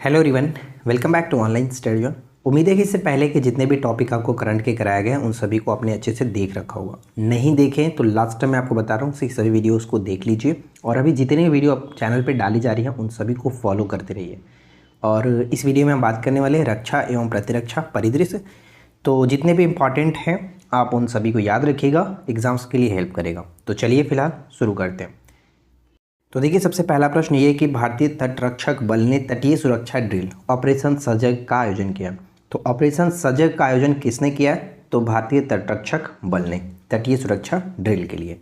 Hello everyone, welcome back to online study zone. उम्मीद है कि इससे पहले के जितने भी टॉपिक आपको करंट के कराए गए हैं उन सभी को आपने अच्छे से देख रखा होगा। नहीं देखें तो लास्ट टाइम मैं आपको बता रहा हूँ कि सभी वीडियोस को देख लीजिए और अभी जितने भी वीडियो आप चैनल पे डाली जा रही हैं उन सभी को फॉलो करते रहिए। और इस वीडियो में हम बात करने वाले हैं रक्षा एवं प्रतिरक्षा परिदृश्य। तो जितने भी इम्पॉर्टेंट हैं आप उन सभी को याद रखिएगा, एग्जाम्स के लिए हेल्प करेगा। तो चलिए फिलहाल शुरू करते हैं। तो देखिए, सबसे पहला प्रश्न ये है कि भारतीय तटरक्षक बल ने तटीय सुरक्षा ड्रिल ऑपरेशन सजग का आयोजन किया। तो ऑपरेशन सजग का आयोजन किसने किया है? तो भारतीय तटरक्षक बल ने तटीय सुरक्षा ड्रिल के लिए।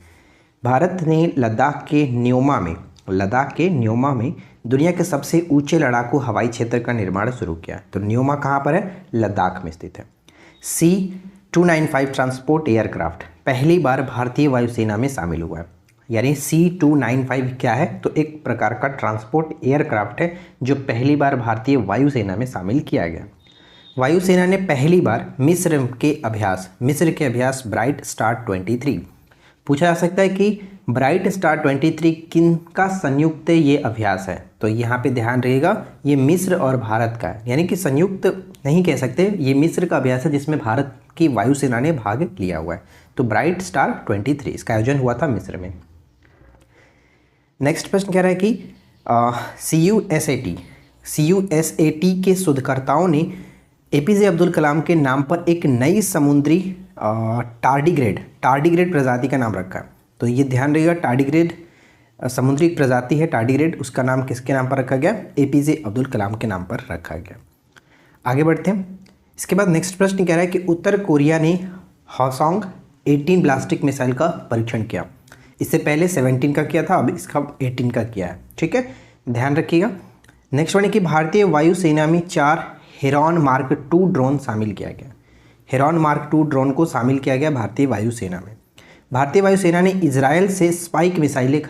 भारत ने लद्दाख के न्योमा में दुनिया के सबसे ऊंचे लड़ाकू हवाई क्षेत्र का निर्माण शुरू किया। तो न्योमा कहाँ पर है? लद्दाख में स्थित है। C-295 ट्रांसपोर्ट एयरक्राफ्ट पहली बार भारतीय वायुसेना में शामिल हुआ है। यानी C-295 क्या है? तो एक प्रकार का ट्रांसपोर्ट एयरक्राफ्ट है जो पहली बार भारतीय वायुसेना में शामिल किया गया। वायुसेना ने पहली बार मिस्र के अभ्यास ब्राइट स्टार 23। पूछा जा सकता है कि ब्राइट स्टार 23 किन का संयुक्त ये अभ्यास है? तो यहाँ पे ध्यान रहेगा, ये मिस्र और भारत का है, यानी कि संयुक्त नहीं कह सकते, ये मिस्र का अभ्यास है जिसमें भारत की वायुसेना ने भाग लिया हुआ है। तो ब्राइट स्टार 23 इसका आयोजन हुआ था मिस्र में। नेक्स्ट प्रश्न कह रहा है कि CUSAT के शोधकर्ताओं ने APJ अब्दुल कलाम के नाम पर एक नई समुद्री टार्डिग्रेड प्रजाति का नाम रखा है। तो ये ध्यान रखिएगा, टार्डिग्रेड समुद्री प्रजाति है टार्डिग्रेड, उसका नाम किसके नाम पर रखा गया? APJ अब्दुल कलाम के नाम पर रखा गया। आगे बढ़ते हैं। इसके बाद नेक्स्ट प्रश्न कह रहा है कि उत्तर कोरिया ने हॉसोंग 18 बैलिस्टिक मिसाइल का परीक्षण किया। इससे पहले 17 का किया था, अब इसका 18 का किया है। ठीक है, ध्यान रखिएगा। नेक्स्ट वन है कि भारतीय वायुसेना में 4 हेरॉन मार्क 2 ड्रोन शामिल किया गया। हेरॉन मार्क 2 ड्रोन को शामिल किया गया भारतीय वायुसेना में। भारतीय वायुसेना ने इजराइल से स्पाइक मिसाइलें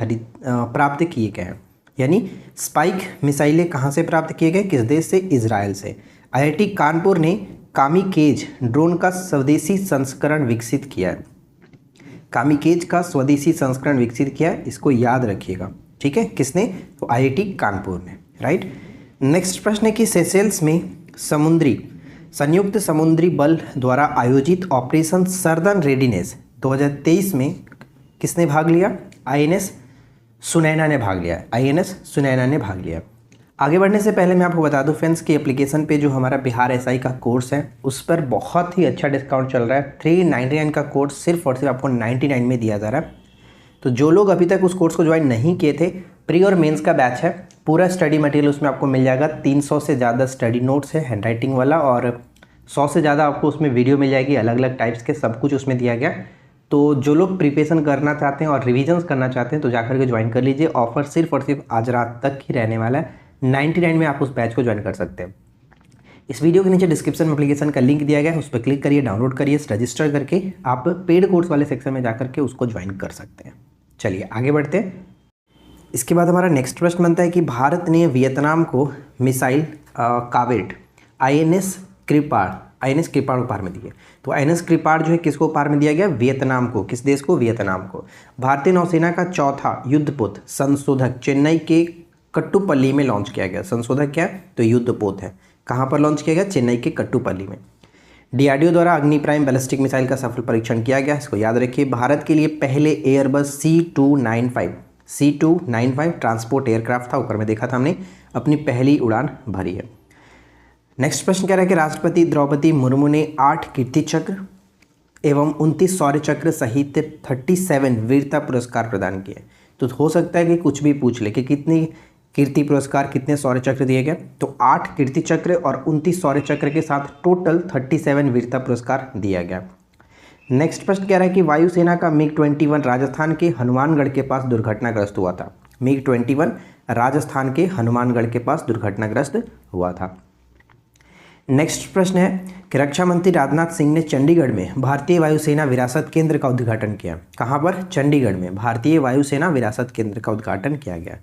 प्राप्त किए गए हैं। यानी स्पाइक मिसाइलें कहाँ से प्राप्त किए गए? किस देश से? इजराइल से। IIT कानपुर ने कामिकेज ड्रोन का स्वदेशी संस्करण विकसित किया है। कामिकेज का स्वदेशी संस्करण विकसित किया है, इसको याद रखिएगा। ठीक है, किसने? तो IIT कानपुर ने। राइट। नेक्स्ट प्रश्न है कि सेशेल्स में संयुक्त समुद्री बल द्वारा आयोजित ऑपरेशन सर्दर्न रेडीनेस 2023 में किसने भाग लिया? INS सुनैना ने भाग लिया। आगे बढ़ने से पहले मैं आपको बता दूं फ्रेंड्स कि एप्लीकेशन पे जो हमारा बिहार SI का कोर्स है उस पर बहुत ही अच्छा डिस्काउंट चल रहा है। 399 का कोर्स सिर्फ और सिर्फ आपको 99 में दिया जा रहा है। तो जो लोग अभी तक उस कोर्स को ज्वाइन नहीं किए थे, प्री और मेंस का बैच है, पूरा स्टडी मटेरियल उसमें आपको मिल जाएगा। 300 से ज़्यादा स्टडी नोट्स है हैंड राइटिंग वाला और 100 से ज़्यादा आपको उसमें वीडियो मिल जाएगी, अलग अलग टाइप्स के, सब कुछ उसमें दिया गया। तो जो लोग प्रिपरेशन करना चाहते हैं और रिविजन्स करना चाहते हैं तो जाकर के ज्वाइन कर लीजिए। ऑफर सिर्फ और सिर्फ आज रात तक ही रहने वाला है। 99 में आप उस बैच को ज्वाइन कर सकते हैं। इस वीडियो के नीचे डिस्क्रिप्शन में एप्लीकेशन का लिंक दिया गया है, उस पर क्लिक करिए, डाउनलोड करिए, रजिस्टर करके आप पेड कोर्स वाले सेक्शन में जाकर के उसको ज्वाइन कर सकते हैं। चलिए आगे बढ़ते हैं। इसके बाद हमारा नेक्स्ट प्रश्न बनता है कि भारत ने वियतनाम को मिसाइल कावेट INS कृपाण उपहार में दिए। तो INS कृपाण जो है किसको उपहार में दिया गया? वियतनाम को। किस देश को? वियतनाम को। भारतीय नौसेना का चौथा युद्धपोत संशोधक चेन्नई के कट्टुपल्ली में लॉन्च किया गया। संशोधक क्या है? तो युद्धपोत है। कहाँ पर लॉन्च किया गया? चेन्नई के कट्टुपल्ली में। DRDO द्वारा अग्नि प्राइम बैलिस्टिक मिसाइल का सफल परीक्षण किया गया, इसको याद रखिए। भारत के लिए पहले एयरबस C-295 ट्रांसपोर्ट एयरक्राफ्ट था, ऊपर में देखा था हमने, अपनी पहली उड़ान भरी है। नेक्स्ट प्रश्न कह रहा है कि राष्ट्रपति द्रौपदी मुर्मू ने 8 कीर्ति चक्र एवं 29 शौर्य चक्र सहित 37 वीरता पुरस्कार प्रदान किए। तो हो सकता है कि कुछ भी पूछ ले कि कितनी कीर्ति पुरस्कार, कितने शौर्य चक्र दिए गए। तो 8 कीर्ति चक्र और 29 शौर्य चक्र के साथ टोटल 37 वीरता पुरस्कार दिया गया। नेक्स्ट प्रश्न कह रहा है कि वायुसेना का MiG-21 राजस्थान के हनुमानगढ़ के पास दुर्घटनाग्रस्त हुआ था। MiG-21 राजस्थान के हनुमानगढ़ के पास दुर्घटनाग्रस्त हुआ था। नेक्स्ट प्रश्न है कि रक्षा मंत्री राजनाथ सिंह ने चंडीगढ़ में भारतीय वायुसेना विरासत केंद्र का उद्घाटन किया। कहाँ पर? चंडीगढ़ में भारतीय वायुसेना विरासत केंद्र का उद्घाटन किया गया।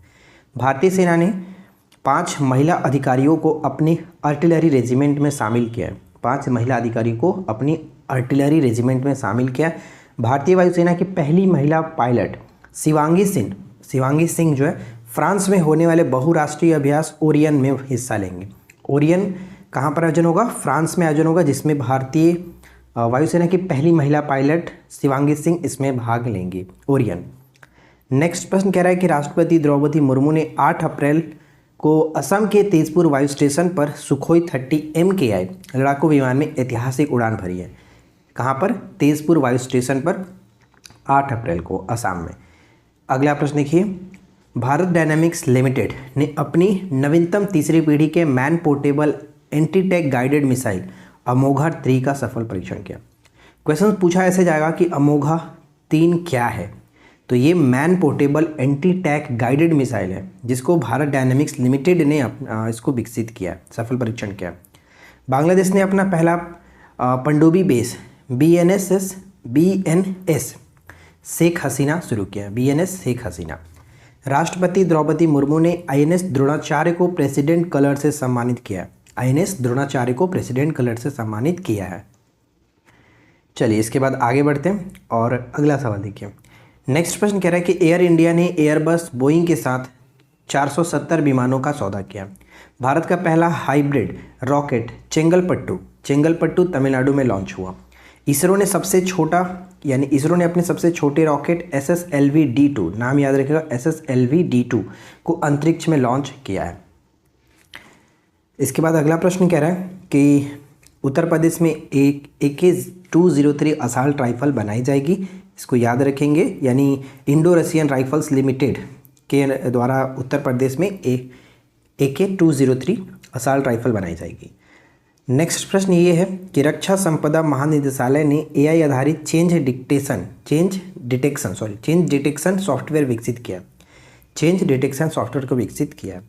भारतीय सेना ने 5 महिला अधिकारियों को अपनी आर्टिलरी रेजिमेंट में शामिल किया है। 5 महिला अधिकारियों को अपनी आर्टिलरी रेजिमेंट में शामिल किया। भारतीय वायुसेना की पहली महिला पायलट शिवांगी सिंह जो है फ्रांस में होने वाले बहुराष्ट्रीय अभ्यास ओरियन में हिस्सा लेंगे। ओरियन कहाँ पर आयोजन होगा? फ्रांस में आयोजन होगा, जिसमें भारतीय वायुसेना की पहली महिला पायलट शिवांगी सिंह इसमें भाग लेंगी। ओरियन। नेक्स्ट प्रश्न कह रहा है कि राष्ट्रपति द्रौपदी मुर्मू ने 8 अप्रैल को असम के तेजपुर वायु स्टेशन पर सुखोई 30 MKI लड़ाकू विमान में ऐतिहासिक उड़ान भरी है। कहाँ पर? तेजपुर वायु स्टेशन पर 8 अप्रैल को असम में। अगला प्रश्न देखिए, भारत डायनामिक्स लिमिटेड ने अपनी नवीनतम तीसरी पीढ़ी के man portable anti tank guided missile Amogha 3 का सफल परीक्षण किया। क्वेश्चन पूछा ऐसे जाएगा कि अमोघा 3 क्या है? तो ये man portable anti tank guided missile है, जिसको भारत डायनामिक्स लिमिटेड ने इसको विकसित किया, सफल परीक्षण किया। बांग्लादेश ने अपना पहला पनडुब्बी बेस BNS शेख हसीना शुरू किया। BNS शेख हसीना। राष्ट्रपति द्रौपदी मुर्मू ने INS द्रोणाचार्य को प्रेसिडेंट कलर से सम्मानित किया। INS द्रोणाचार्य को प्रेसिडेंट कलर से सम्मानित किया है। चलिए इसके बाद आगे बढ़ते हैं और अगला सवाल देखिए। नेक्स्ट प्रश्न कह रहा है कि एयर इंडिया ने एयरबस बोइंग के साथ 470 विमानों का सौदा किया। भारत का पहला हाइब्रिड रॉकेट चेंगलपट्टू तमिलनाडु में लॉन्च हुआ। इसरो ने अपने सबसे छोटे रॉकेट SSLV-D2, नाम याद रखिएगा, SSLV-D2 को अंतरिक्ष में लॉन्च किया है। इसके बाद अगला प्रश्न कह रहा है कि उत्तर प्रदेश में एक AK-203 असॉल्ट राइफल बनाई जाएगी। इसको याद रखेंगे, यानी इंडो रशियन राइफल्स लिमिटेड के द्वारा उत्तर प्रदेश में AK-203 असॉल्ट राइफल बनाई जाएगी। नेक्स्ट प्रश्न ये है कि रक्षा संपदा महानिदेशालय ने AI आधारित चेंज डिटेक्शन सॉफ्टवेयर विकसित किया। चेंज डिटेक्शन सॉफ्टवेयर को विकसित किया।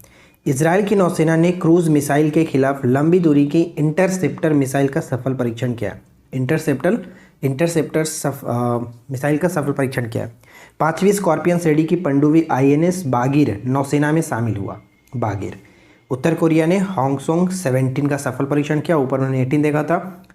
इजराइल की नौसेना ने क्रूज मिसाइल के खिलाफ लंबी दूरी की इंटरसेप्टर मिसाइल का सफल परीक्षण किया। इंटरसेप्टर मिसाइल का सफल परीक्षण किया। 5वीं स्कॉर्पियन श्रेणी की पनडुब्बी INS बागीर नौसेना में शामिल हुआ। बागीर। उत्तर कोरिया ने हॉन्गसोंग 17 का सफल परीक्षण किया, ऊपर उन्होंने 18 देखा था।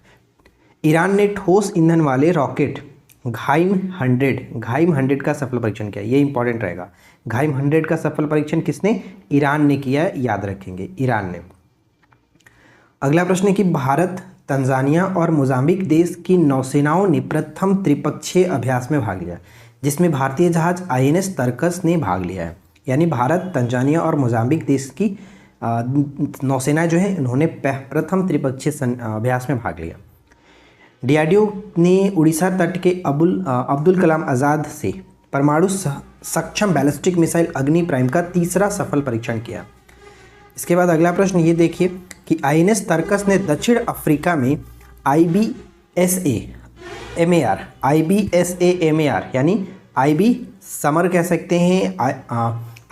ईरान ने ठोस ईंधन वाले रॉकेट घाइम 100 का सफल परीक्षण किया। ये इंपॉर्टेंट रहेगा। घाइम 100 का सफल परीक्षण किसने? ईरान ने किया, याद रखेंगे, ईरान ने। अगला प्रश्न है कि भारत, तंजानिया और मोजाम्बिक देश की नौसेनाओं ने प्रथम त्रिपक्षीय अभ्यास में भाग लिया, जिसमें भारतीय जहाज INS तर्कस ने भाग लिया है। यानी भारत, तंजानिया और मोजाम्बिक देश की नौसेनाएं जो है, उन्होंने प्रथम त्रिपक्षीय अभ्यास में भाग लिया। DRDO ने उड़ीसा तट के अब्दुल कलाम आज़ाद से परमाणु सक्षम बैलिस्टिक मिसाइल अग्नि प्राइम का तीसरा सफल परीक्षण किया। इसके बाद अगला प्रश्न ये देखिए कि INS तर्कस ने दक्षिण अफ्रीका में IBSA-MAR यानी IB समर कह सकते हैं,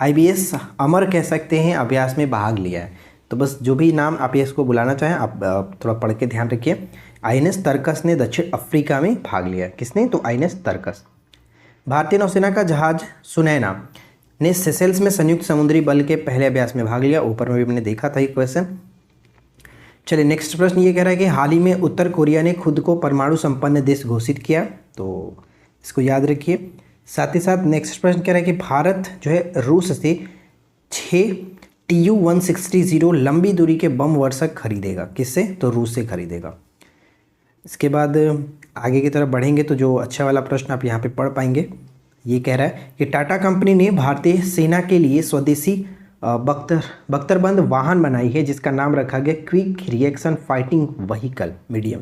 IBS अमर कह सकते हैं, अभ्यास में भाग लिया है। तो बस जो भी नाम आप इसको बुलाना चाहें आप थोड़ा पढ़ के ध्यान रखिए। INS तर्कस ने दक्षिण अफ्रीका में भाग लिया। किसने? तो INS तर्कस। भारतीय नौसेना का जहाज सुनैना ने सेशेल्स में संयुक्त समुद्री बल के पहले अभ्यास में भाग लिया। ऊपर में भी मैंने देखा था ये क्वेश्चन। चलिए नेक्स्ट प्रश्न ये कह रहा है कि हाल ही में उत्तर कोरिया ने खुद को परमाणु संपन्न देश घोषित किया, तो इसको याद रखिए। साथ ही साथ नेक्स्ट प्रश्न कह रहा है कि भारत जो है रूस से 6 TU-160 लंबी दूरी के बम वर्षक खरीदेगा। किससे? तो रूस से खरीदेगा। इसके बाद आगे की तरफ बढ़ेंगे तो जो अच्छा वाला प्रश्न आप यहाँ पे पढ़ पाएंगे, ये कह रहा है कि टाटा कंपनी ने भारतीय सेना के लिए स्वदेशी बख्तरबंद वाहन बनाई है, जिसका नाम रखा गया quick reaction fighting vehicle medium,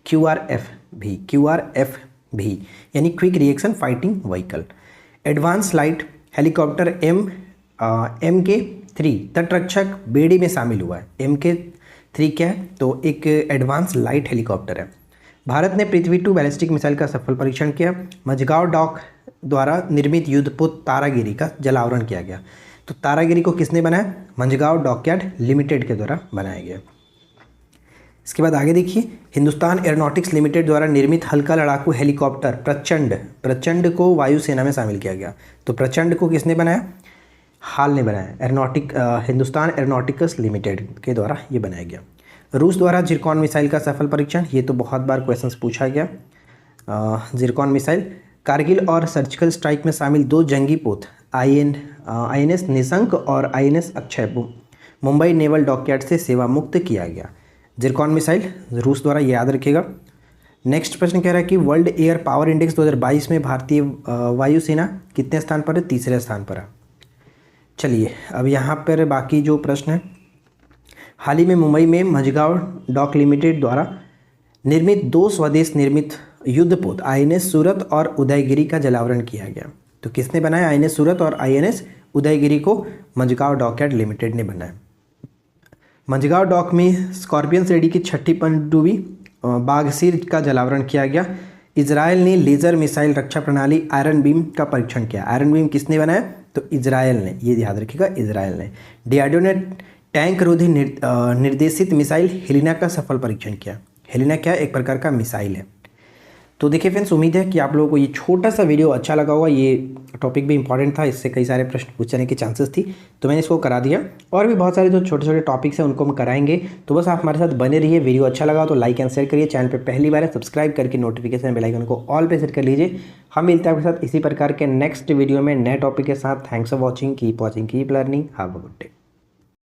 QRF भी यानी quick reaction fighting vehicle. Advance light helicopter MK3 तटरक्षक बेड़े में शामिल हुआ है। MK3 क्या है? तो एक एडवांस लाइट हेलीकॉप्टर है। भारत ने पृथ्वी 2 बैलिस्टिक मिसाइल का सफल परीक्षण किया। मझगांव डॉक द्वारा निर्मित युद्धपोत तारागिरी का जलावरण किया गया। तो तारागिरी को किसने बनाया? मझगांव डॉकयार्ड लिमिटेड के द्वारा बनाया गया। इसके बाद आगे देखिए, हिंदुस्तान एरोनॉटिक्स लिमिटेड द्वारा निर्मित हल्का लड़ाकू हेलीकॉप्टर प्रचंड को वायुसेना में शामिल किया गया। तो प्रचंड को किसने बनाया? हाल ने बनाया। हिंदुस्तान एरोनॉटिक्स लिमिटेड के द्वारा ये बनाया गया। रूस द्वारा जिरकॉन मिसाइल का सफल परीक्षण, ये तो बहुत बार क्वेश्चंस पूछा गया। जिरकॉन मिसाइल कारगिल और सर्जिकल स्ट्राइक में शामिल 2 जंगी पोत INS निशंक और INS Akshay Mumbai naval dockyard से सेवा मुक्त किया गया? जिरकॉन मिसाइल रूस द्वारा, ये याद रखिएगा। नेक्स्ट प्रश्न कह रहा है कि वर्ल्ड एयर पावर इंडेक्स 2022 में भारतीय वायुसेना कितने स्थान पर है? तीसरे स्थान पर है। चलिए अब यहाँ पर बाकी जो प्रश्न है, हाल ही में मुंबई में मझगांव डॉक लिमिटेड द्वारा निर्मित 2 स्वदेश निर्मित युद्धपोत INS सूरत और उदयगिरी का जलावरण किया गया। तो किसने बनाया? INS सूरत और INS उदयगिरी को मझगांव डॉकयार्ड लिमिटेड ने बनाया। मझगांव डॉक में स्कॉर्पियन श्रेणी की 6ठी पनडुब्बी बाघसीर का जलावरण किया गया। इजराइल ने लेज़र मिसाइल रक्षा प्रणाली आयरन बीम का परीक्षण किया। आयरन बीम किसने बनाया? तो इजराइल ने, ये याद रखिएगा, इजराइल ने। डीआरडीओ ने टैंक रोधी निर्देशित मिसाइल हेलिना का सफल परीक्षण किया। हेलिना क्या है? एक प्रकार का मिसाइल है। तो देखिए फ्रेंड्स, उम्मीद है कि आप लोगों को ये छोटा सा वीडियो अच्छा लगा होगा। ये टॉपिक भी इंपॉर्टेंट था, इससे कई सारे प्रश्न पूछने की चांसेस थी, तो मैंने इसको करा दिया। और भी बहुत सारे जो छोटे छोटे टॉपिक्स हैं उनको हम कराएंगे। तो बस आप हमारे साथ बने रहिए। वीडियो अच्छा लगा तो लाइक एंड शेयर करिए। चैनल पे पहली बार है सब्सक्राइब करके नोटिफिकेशन बेल आइकन को ऑल पे सेट कर लीजिए। हम मिलते हैं आपके साथ इसी प्रकार के नेक्स्ट वीडियो में नए टॉपिक के साथ। Thanks for watching, keep learning, have a good day.